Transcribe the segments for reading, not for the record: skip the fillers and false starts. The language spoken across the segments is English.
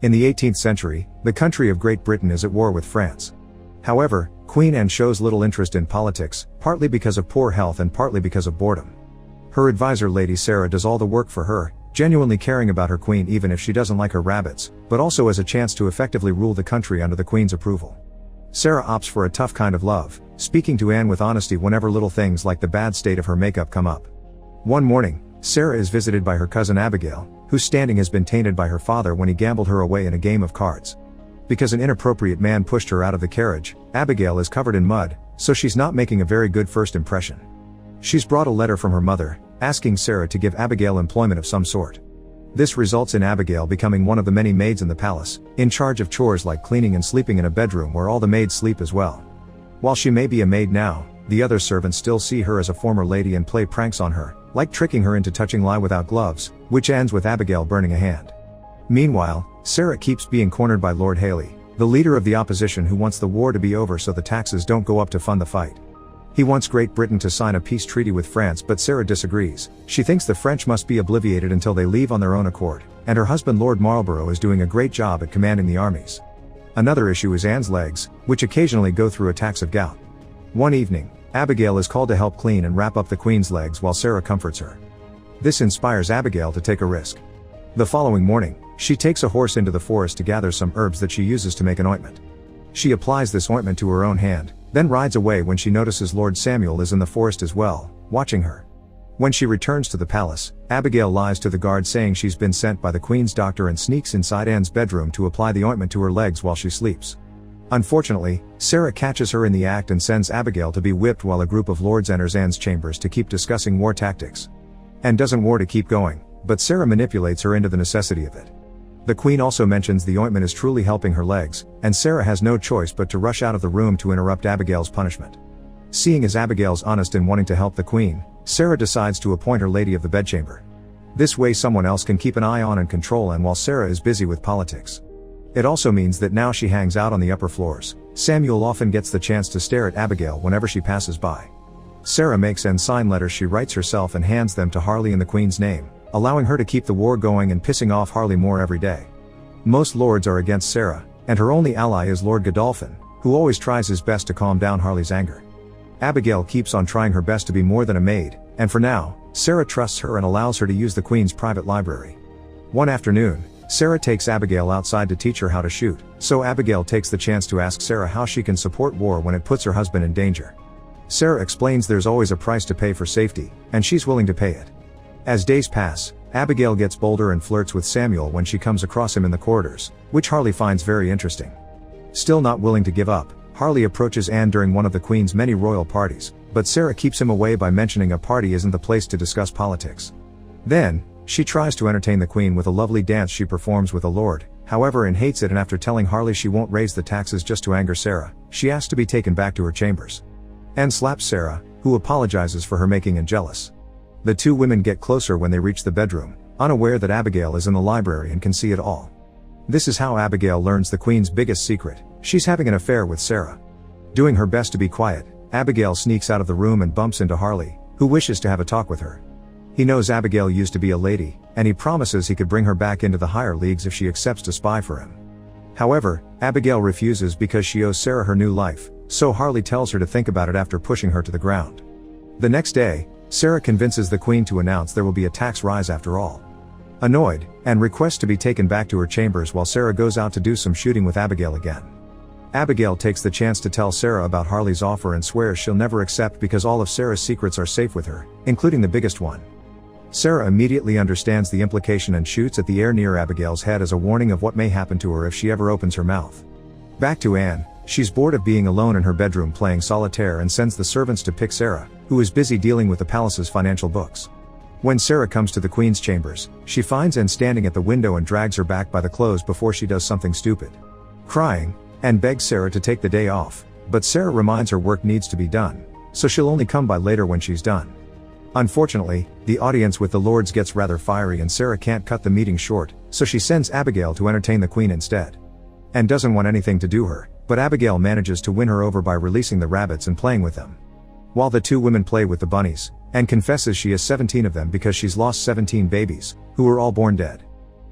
In the 18th century, the country of Great Britain is at war with France. However, Queen Anne shows little interest in politics, partly because of poor health and partly because of boredom. Her advisor Lady Sarah does all the work for her, genuinely caring about her queen even if she doesn't like her rabbits, but also as a chance to effectively rule the country under the queen's approval. Sarah opts for a tough kind of love, speaking to Anne with honesty whenever little things like the bad state of her makeup come up. One morning, Sarah is visited by her cousin Abigail, whose standing has been tainted by her father when he gambled her away in a game of cards. Because an inappropriate man pushed her out of the carriage, Abigail is covered in mud, so she's not making a very good first impression. She's brought a letter from her mother, asking Sarah to give Abigail employment of some sort. This results in Abigail becoming one of the many maids in the palace, in charge of chores like cleaning and sleeping in a bedroom where all the maids sleep as well. While she may be a maid now, the other servants still see her as a former lady and play pranks on her, like tricking her into touching lye without gloves, which ends with Abigail burning a hand. Meanwhile, Sarah keeps being cornered by Lord Haley, the leader of the opposition who wants the war to be over so the taxes don't go up to fund the fight. He wants Great Britain to sign a peace treaty with France, but Sarah disagrees. She thinks the French must be obliviated until they leave on their own accord, and her husband Lord Marlborough is doing a great job at commanding the armies. Another issue is Anne's legs, which occasionally go through attacks of gout. One evening, Abigail is called to help clean and wrap up the queen's legs while Sarah comforts her. This inspires Abigail to take a risk. The following morning, she takes a horse into the forest to gather some herbs that she uses to make an ointment. She applies this ointment to her own hand, then rides away when she notices Lord Samuel is in the forest as well, watching her. When she returns to the palace, Abigail lies to the guard saying she's been sent by the Queen's doctor and sneaks inside Anne's bedroom to apply the ointment to her legs while she sleeps. Unfortunately, Sarah catches her in the act and sends Abigail to be whipped while a group of lords enters Anne's chambers to keep discussing war tactics. Anne doesn't want to keep going, but Sarah manipulates her into the necessity of it. The Queen also mentions the ointment is truly helping her legs, and Sarah has no choice but to rush out of the room to interrupt Abigail's punishment. Seeing as Abigail's honest in wanting to help the Queen, Sarah decides to appoint her Lady of the Bedchamber. This way someone else can keep an eye on and control Anne while Sarah is busy with politics. It also means that now she hangs out on the upper floors. Samuel often gets the chance to stare at Abigail whenever she passes by. Sarah makes Anne sign letters she writes herself and hands them to Harley in the Queen's name, allowing her to keep the war going and pissing off Harley more every day. Most lords are against Sarah, and her only ally is Lord Godolphin, who always tries his best to calm down Harley's anger. Abigail keeps on trying her best to be more than a maid, and for now, Sarah trusts her and allows her to use the Queen's private library. One afternoon, Sarah takes Abigail outside to teach her how to shoot, so Abigail takes the chance to ask Sarah how she can support war when it puts her husband in danger. Sarah explains there's always a price to pay for safety, and she's willing to pay it. As days pass, Abigail gets bolder and flirts with Samuel when she comes across him in the corridors, which Harley finds very interesting. Still not willing to give up, Harley approaches Anne during one of the Queen's many royal parties, but Sarah keeps him away by mentioning a party isn't the place to discuss politics. Then, she tries to entertain the Queen with a lovely dance she performs with a lord, however Anne hates it, and after telling Harley she won't raise the taxes just to anger Sarah, she asks to be taken back to her chambers. Anne slaps Sarah, who apologizes for her making Anne jealous. The two women get closer when they reach the bedroom, unaware that Abigail is in the library and can see it all. This is how Abigail learns the Queen's biggest secret: she's having an affair with Sarah. Doing her best to be quiet, Abigail sneaks out of the room and bumps into Harley, who wishes to have a talk with her. He knows Abigail used to be a lady, and he promises he could bring her back into the higher leagues if she accepts to spy for him. However, Abigail refuses because she owes Sarah her new life, so Harley tells her to think about it after pushing her to the ground. The next day, Sarah convinces the Queen to announce there will be a tax rise after all. Annoyed, Anne requests to be taken back to her chambers while Sarah goes out to do some shooting with Abigail again. Abigail takes the chance to tell Sarah about Harley's offer and swears she'll never accept because all of Sarah's secrets are safe with her, including the biggest one. Sarah immediately understands the implication and shoots at the air near Abigail's head as a warning of what may happen to her if she ever opens her mouth. Back to Anne, she's bored of being alone in her bedroom playing solitaire and sends the servants to pick Sarah, who is busy dealing with the palace's financial books. When Sarah comes to the Queen's chambers, she finds Anne standing at the window and drags her back by the clothes before she does something stupid. Crying, Anne begs Sarah to take the day off, but Sarah reminds her work needs to be done, so she'll only come by later when she's done. Unfortunately, the audience with the lords gets rather fiery and Sarah can't cut the meeting short, so she sends Abigail to entertain the Queen instead. Anne doesn't want anything to do her, but Abigail manages to win her over by releasing the rabbits and playing with them. While the two women play with the bunnies, Anne confesses she has 17 of them because she's lost 17 babies, who were all born dead.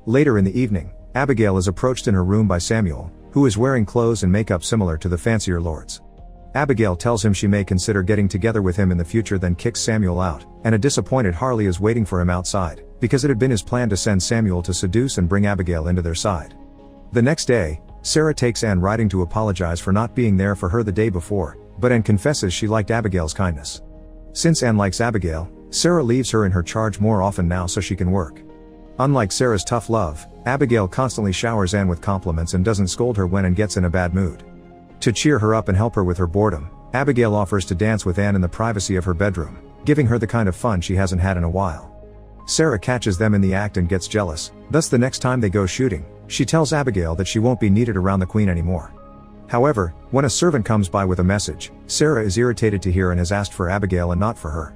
Later in the evening, Abigail is approached in her room by Samuel, who is wearing clothes and makeup similar to the fancier lords. Abigail tells him she may consider getting together with him in the future, then kicks Samuel out, and a disappointed Harley is waiting for him outside, because it had been his plan to send Samuel to seduce and bring Abigail into their side. The next day, Sarah takes Anne riding to apologize for not being there for her the day before, but Anne confesses she liked Abigail's kindness. Since Anne likes Abigail, Sarah leaves her in her charge more often now so she can work. Unlike Sarah's tough love, Abigail constantly showers Anne with compliments and doesn't scold her when Anne gets in a bad mood. To cheer her up and help her with her boredom, Abigail offers to dance with Anne in the privacy of her bedroom, giving her the kind of fun she hasn't had in a while. Sarah catches them in the act and gets jealous, thus the next time they go shooting, she tells Abigail that she won't be needed around the Queen anymore. However, when a servant comes by with a message, Sarah is irritated to hear Anne has asked for Abigail and not for her.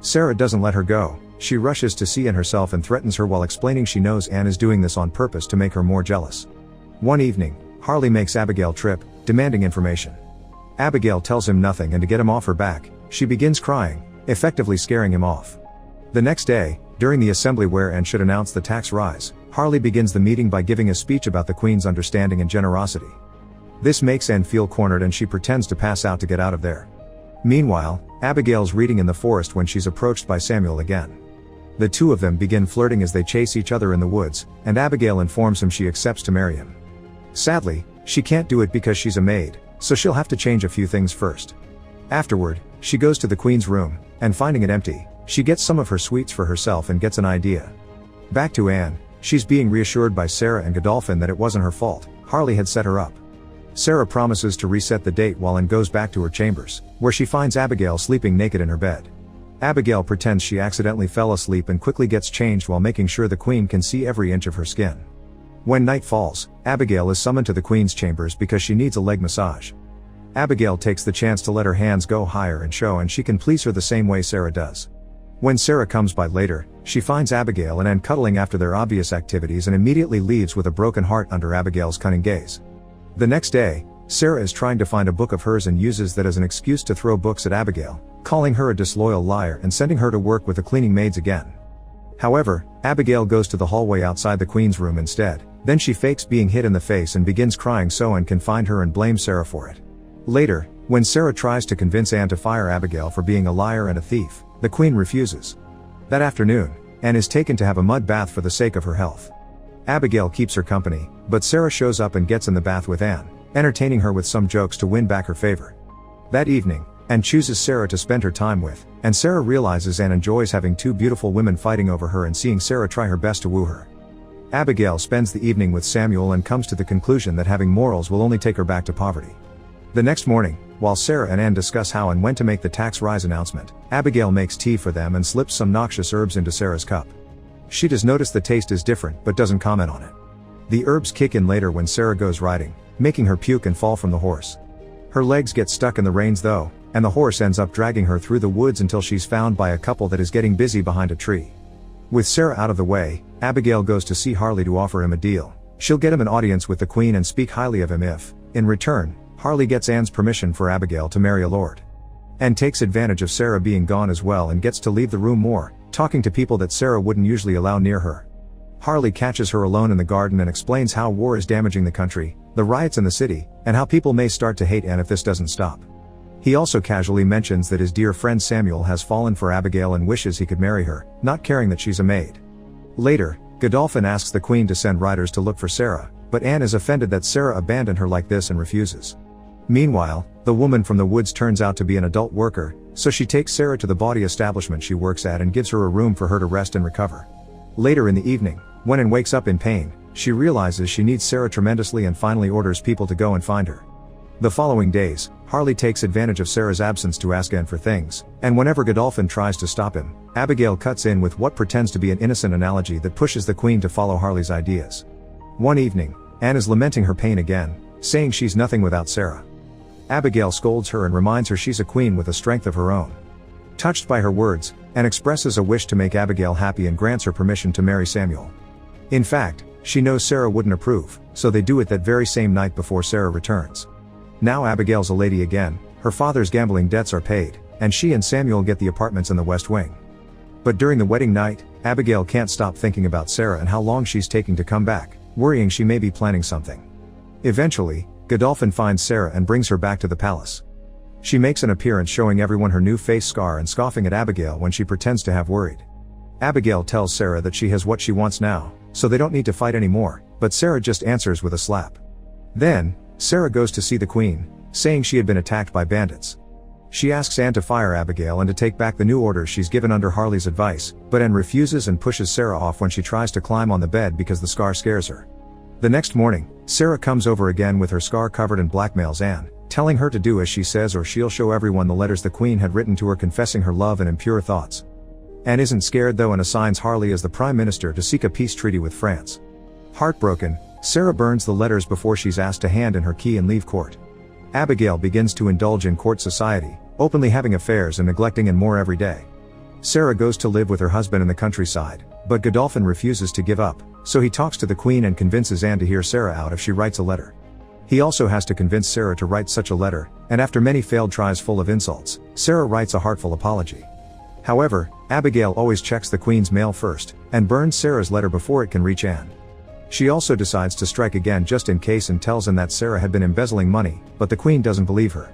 Sarah doesn't let her go, she rushes to see Anne herself and threatens her while explaining she knows Anne is doing this on purpose to make her more jealous. One evening, Harley makes Abigail trip, demanding information. Abigail tells him nothing, and to get him off her back, she begins crying, effectively scaring him off. The next day, during the assembly where Anne should announce the tax rise, Harley begins the meeting by giving a speech about the Queen's understanding and generosity. This makes Anne feel cornered and she pretends to pass out to get out of there. Meanwhile, Abigail's reading in the forest when she's approached by Samuel again. The two of them begin flirting as they chase each other in the woods, and Abigail informs him she accepts to marry him. Sadly, she can't do it because she's a maid, so she'll have to change a few things first. Afterward, she goes to the Queen's room, and finding it empty, she gets some of her sweets for herself and gets an idea. Back to Anne, she's being reassured by Sarah and Godolphin that it wasn't her fault, Harley had set her up. Sarah promises to reset the date while Anne goes back to her chambers, where she finds Abigail sleeping naked in her bed. Abigail pretends she accidentally fell asleep and quickly gets changed while making sure the Queen can see every inch of her skin. When night falls, Abigail is summoned to the Queen's chambers because she needs a leg massage. Abigail takes the chance to let her hands go higher and show, and she can please her the same way Sarah does. When Sarah comes by later, she finds Abigail and Anne cuddling after their obvious activities and immediately leaves with a broken heart under Abigail's cunning gaze. The next day, Sarah is trying to find a book of hers and uses that as an excuse to throw books at Abigail, calling her a disloyal liar and sending her to work with the cleaning maids again. However, Abigail goes to the hallway outside the Queen's room instead. Then she fakes being hit in the face and begins crying so Anne can find her and blame Sarah for it. Later, when Sarah tries to convince Anne to fire Abigail for being a liar and a thief, the Queen refuses. That afternoon, Anne is taken to have a mud bath for the sake of her health. Abigail keeps her company, but Sarah shows up and gets in the bath with Anne, entertaining her with some jokes to win back her favor. That evening, Anne chooses Sarah to spend her time with, and Sarah realizes Anne enjoys having two beautiful women fighting over her and seeing Sarah try her best to woo her. Abigail spends the evening with Samuel and comes to the conclusion that having morals will only take her back to poverty. The next morning, while Sarah and Anne discuss how and when to make the tax rise announcement, Abigail makes tea for them and slips some noxious herbs into Sarah's cup. She does notice the taste is different but doesn't comment on it. The herbs kick in later when Sarah goes riding, making her puke and fall from the horse. Her legs get stuck in the reins though, and the horse ends up dragging her through the woods until she's found by a couple that is getting busy behind a tree. With Sarah out of the way, Abigail goes to see Harley to offer him a deal. She'll get him an audience with the Queen and speak highly of him if, in return, Harley gets Anne's permission for Abigail to marry a lord. Anne takes advantage of Sarah being gone as well and gets to leave the room more, talking to people that Sarah wouldn't usually allow near her. Harley catches her alone in the garden and explains how war is damaging the country, the riots in the city, and how people may start to hate Anne if this doesn't stop. He also casually mentions that his dear friend Samuel has fallen for Abigail and wishes he could marry her, not caring that she's a maid. Later, Godolphin asks the Queen to send riders to look for Sarah, but Anne is offended that Sarah abandoned her like this and refuses. Meanwhile, the woman from the woods turns out to be an adult worker, so she takes Sarah to the bawdy establishment she works at and gives her a room for her to rest and recover. Later in the evening, when Anne wakes up in pain, she realizes she needs Sarah tremendously and finally orders people to go and find her. The following days, Harley takes advantage of Sarah's absence to ask Anne for things, and whenever Godolphin tries to stop him, Abigail cuts in with what pretends to be an innocent analogy that pushes the Queen to follow Harley's ideas. One evening, Anne is lamenting her pain again, saying she's nothing without Sarah. Abigail scolds her and reminds her she's a queen with a strength of her own. Touched by her words, Anne expresses a wish to make Abigail happy and grants her permission to marry Samuel. In fact, she knows Sarah wouldn't approve, so they do it that very same night before Sarah returns. Now Abigail's a lady again, her father's gambling debts are paid, and she and Samuel get the apartments in the West Wing. But during the wedding night, Abigail can't stop thinking about Sarah and how long she's taking to come back, worrying she may be planning something. Eventually, Godolphin finds Sarah and brings her back to the palace. She makes an appearance showing everyone her new face scar and scoffing at Abigail when she pretends to have worried. Abigail tells Sarah that she has what she wants now, so they don't need to fight anymore, but Sarah just answers with a slap. Then, Sarah goes to see the Queen, saying she had been attacked by bandits. She asks Anne to fire Abigail and to take back the new orders she's given under Harley's advice, but Anne refuses and pushes Sarah off when she tries to climb on the bed because the scar scares her. The next morning, Sarah comes over again with her scar covered and blackmails Anne, telling her to do as she says or she'll show everyone the letters the Queen had written to her confessing her love and impure thoughts. Anne isn't scared though and assigns Harley as the Prime Minister to seek a peace treaty with France. Heartbroken, Sarah burns the letters before she's asked to hand in her key and leave court. Abigail begins to indulge in court society, openly having affairs and neglecting Anne more every day. Sarah goes to live with her husband in the countryside, but Godolphin refuses to give up, so he talks to the Queen and convinces Anne to hear Sarah out if she writes a letter. He also has to convince Sarah to write such a letter, and after many failed tries full of insults, Sarah writes a heartful apology. However, Abigail always checks the Queen's mail first, and burns Sarah's letter before it can reach Anne. She also decides to strike again just in case and tells Anne that Sarah had been embezzling money, but the Queen doesn't believe her.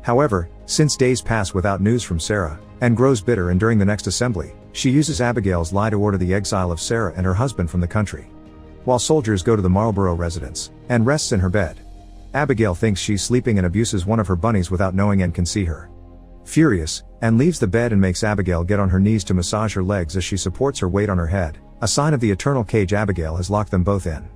However, since days pass without news from Sarah, Anne grows bitter and during the next assembly, she uses Abigail's lie to order the exile of Sarah and her husband from the country. While soldiers go to the Marlborough residence, Anne rests in her bed. Abigail thinks she's sleeping and abuses one of her bunnies without knowing Anne can see her. Furious, Anne leaves the bed and makes Abigail get on her knees to massage her legs as she supports her weight on her head, a sign of the eternal cage Abigail has locked them both in.